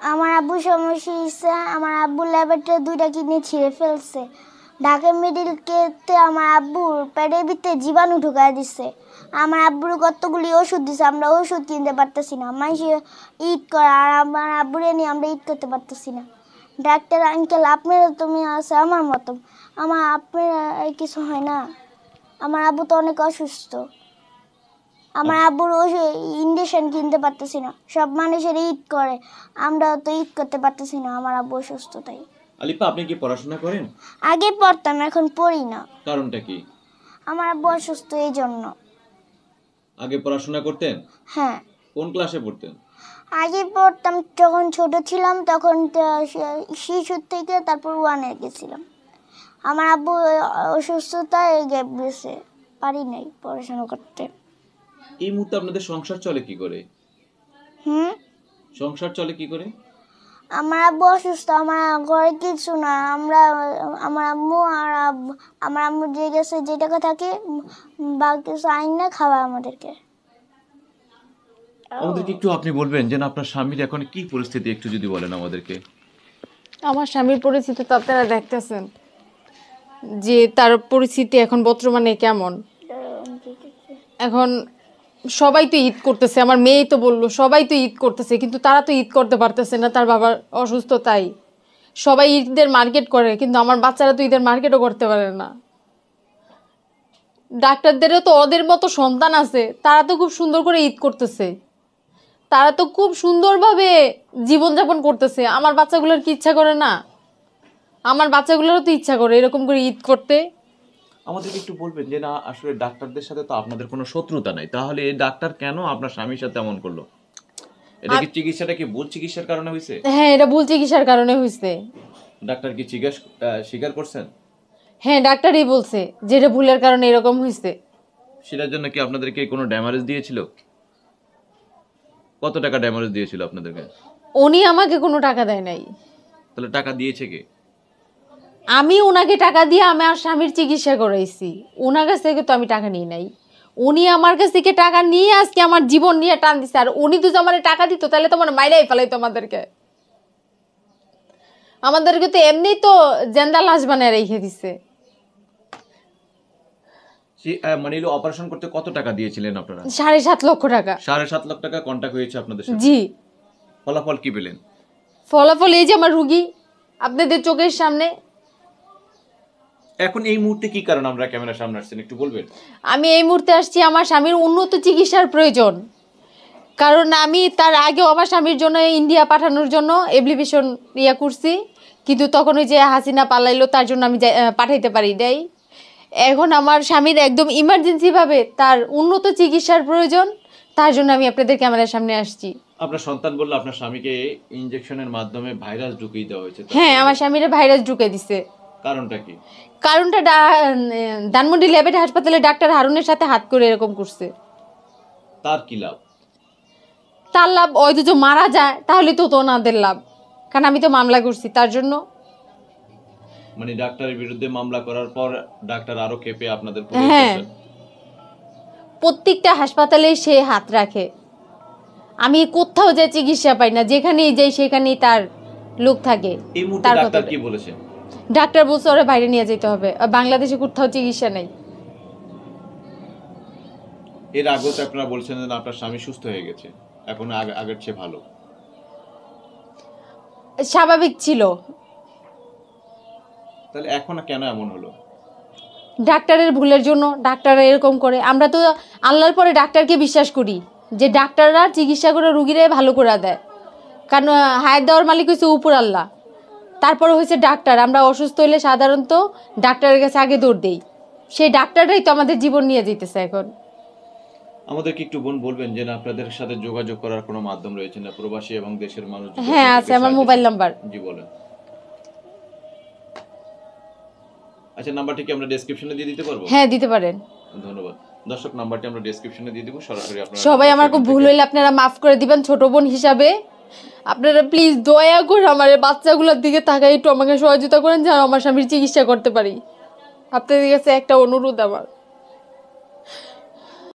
আমার আব্বু সমস্যা হয়েছে, আমার আব্বুর ল্যাবেটে 2টা কিডনি ছিঁড়ে ফেলছে। ঢাকা মেডিকেলতে আমার আব্বুর পেটের ভিতরে জীবাণু ঢুকায় দিচ্ছে। আমার আব্বুর কতগুলি ওষুধ দিছে, আমরা ওষুধ কিনতে পারতেছি না। মানুষ ঈদ করে, আর আমার আব্বুরে নিয়ে আমরা ঈদ করতে পারতেছি না। ডাক্তার আঙ্কেল, আপনারা তুমি আছে আমার মতো, আপনার কিছু হয় না? আমার আব্বু তো অনেক অসুস্থ। আমার আব্বুর ইঞ্জেকশন কিনতে পারতেছি না। সব মানুষের ঈদ করে, আমরা তো ঈদ করতে পারতেছি না। আমার আব্বু অসুস্থ তাই। আলিফা, আপনি কি পড়াশোনা করেন? আগে পড়তাম, এখন পড়ি না। কারণটা কি? আমার আব্বু অসুস্থ, এই জন্য। আগে পড়াশোনা করতেন? হ্যাঁ। কোন ক্লাসে পড়তেন? আগে পড়তাম যখন ছোট ছিলাম, তখন শিশু থেকে তারপর 1-এ গেছিলাম। আমার আব্বু অসুস্থতায় গ্যাপ দিয়েছে, পারি নাই পড়াশোনা করতে। এই মুহূর্তে আপনাদের সংসার চলে কি করে? সংসার চলে কি করে? আমার আব্বু অসুস্থ, আমার ঘরে কিছু না। আমার আম্মু আর আমার আম্মু যে গেছে, যে টাকা থাকে বা কিছু আইন না খাওয়া আমাদেরকে। আমাদেরকে একটু আপনি বলবেন যে আপনার স্বামীর এখন কি পরিস্থিতি, একটু যদি বলেন আমাদেরকে। আমার স্বামীর পরিস্থিতি তো আপনারা দেখতেছেন যে তার পরিস্থিতি এখন বর্তমানে কেমন। এখন সবাই তো ঈদ করতেছে, আমার মেয়ে তো বললো সবাই তো ঈদ করতেছে, কিন্তু তারা তো ঈদ করতে পারতেছে না, তার বাবার অসুস্থ তাই। সবাই ঈদের মার্কেট করে, কিন্তু আমার বাচ্চারা তো ঈদের মার্কেটও করতে পারে না। ডাক্তারদেরও তো ওদের মতো সন্তান আছে, তারা তো খুব সুন্দর করে ঈদ করতেছে, তারা তো খুব সুন্দরভাবে জীবনযাপন করতেছে। আমার বাচ্চাগুলোর কি ইচ্ছা করে না? আমার বাচ্চাগুলোরও তো ইচ্ছা করে এরকম করে ঈদ করতে। আমাদেরকে একটু বলবেন যে না, আসলে ডাক্তারদের সাথে তো আপনাদের কোনো শত্রুতা নাই, তাহলে এই ডাক্তার কেন আপনার স্বামীর সাথে এমন করলো? এটা কি চিকিৎসাটা কি ভুল চিকিৎসার কারণে হয়েছে? হ্যাঁ, এটা ভুল চিকিৎসার কারণে হয়েছে। ডাক্তার কি স্বীকার করছেন? হ্যাঁ, ডাক্তারই বলছে যে এটা ভুলের কারণে এরকম হয়েছে। সেটার জন্য কি আপনাদেরকে কোনো ড্যামারেজ দিয়েছিল? কত টাকা ড্যামারেজ দিয়েছিল আপনাদেরকে? উনি আমাকে কোনো টাকা দেয় নাই। তাহলে টাকা দিয়েছে কে? আমি ওনাকে টাকা দিয়ে আমার স্বামীর চিকিৎসা করাইছি, ওনার কাছ থেকে তো আমি টাকা নিই নাই। উনি আমার কাছ থেকে টাকা নিয়ে আজকে আমার জীবন নিয়ে টান দিচ্ছে। আর উনি তো আমার টাকা দিত তাহলে তো আমার মাইরাই ফেলাইতো আমাদেরকে তো এমনি তো জেন্দা লাশ বানায় রেখে দিছে। মানে অপারেশন করতে কত টাকা দিয়েছিলেন আপনারা? 7.5 লক্ষ টাকা। 7.5 লাখ টাকা কন্টাক্ট হয়েছে আপনাদের সাথে? জি। ফলাফল কি পেলেন? ফলাফল এই যে আমার রুগী আপনাদের চোখের সামনে। এখন এই মুহূর্তে কি কারণ আমরা ক্যামেরার সামনে আসছেন একটু বলবেন? আমি এই মুহূর্তে আসছি, আমার স্বামীর উন্নত চিকিৎসার প্রয়োজন। কারণ আমি তার আগেও আমার স্বামীর জন্য ইন্ডিয়া পাঠানোর জন্য অ্যাপ্লিকেশন করছি, কিন্তু তখন ওই যে হাসিনা পালাইলো, তার জন্য আমি পাঠাইতে পারি নাই। এখন আমার স্বামীর একদম ইমার্জেন্সিভাবে তার উন্নত চিকিৎসার প্রয়োজন, তার জন্য আমি আপনাদের ক্যামেরার সামনে আসছি। আপনার সন্তান বলল আপনার স্বামীকে ইনজেকশনের মাধ্যমে ভাইরাস ঢুকিয়ে দেওয়া হয়েছে। হ্যাঁ, আমার স্বামীর ভাইরাস ঢুকে দিছে। কারণটা কি? কারণটা ধানমন্ডি ল্যাবেট হাসপাতালে ডাক্তার হারুনের সাথে হাত করে এরকম করছে। তার কি লাভ? তার লাভ, ওই দুটো মারা যায় তাহলে তো ওনাদের লাভ, কারণ আমি তো মামলা করছি তার জন্য। মানে ডাক্তারের বিরুদ্ধে মামলা করার পর ডাক্তার আরো ক্ষেপে আপনাদের? হ্যাঁ, প্রত্যেকটা হাসপাতালে সে হাত রাখে। আমি কোথাও যে চিকিৎসা পাই না, যেখানেই যাই সেখানেই তার লোক থাকে। এই মুহূর্তে ডাক্তার কি বলেছে? ডাক্তার বলছে ওরে বাইরে নিয়ে যেতে হবে, বাংলাদেশে কোথাও চিকিৎসা নেই। এর আগেও তো আপনারা বলছেন যে আপনার স্বামী সুস্থ হয়ে গেছে, এখন আগের চেয়ে ভালো। স্বাভাবিক ছিল, তাহলে এখন কেন এমন হলো? ডাক্তারের ভুলের জন্য ডাক্তাররা এরকম করে। আমরা তো আল্লাহর পরে ডাক্তারকে বিশ্বাস করি যে ডাক্তাররা চিকিৎসা করে রুগীরে ভালো করে দেয়, কারণ হায়াত দেওয়ার মালিক হচ্ছে উপর আল্লাহ, তারপরে হয়েছে ডাক্তার। আমরা অসুস্থ হইলে সাধারণত ডাক্তারের কাছে আগে দৌড় দেই, সেই ডাক্তাররাই তো আমাদের জীবন নিয়ে যেতেছে এখন। আমাদেরকে একটু বলবেন যে না আপনাদের সাথে যোগাযোগ করার কোনো মাধ্যম রয়েছে না, প্রবাসী এবং দেশের মানুষ? হ্যাঁ আছে, আমার মোবাইল নাম্বার। জি বলেন। আচ্ছা, নাম্বারটি কি আমরা ডেসক্রিপশনে দিয়ে দিতে পারবো? হ্যাঁ দিতে পারেন। ধন্যবাদ। দর্শক, নাম্বারটি আমরা ডেসক্রিপশনে দিয়ে দিব, সরাসরি আপনারা। সবাই আমার খুব ভুল হইলে আপনারা মাফ করে দিবেন, ছোট বোন হিসাবে আপনারা প্লিজ দয়া করে আমার বাচ্চাগুলোর দিকে তাকাই একটু আমাকে সহযোগিতা করেন যেন আমার স্বামীর চিকিৎসা করতে পারি। আপনাদের কাছে একটা অনুরোধ আমার।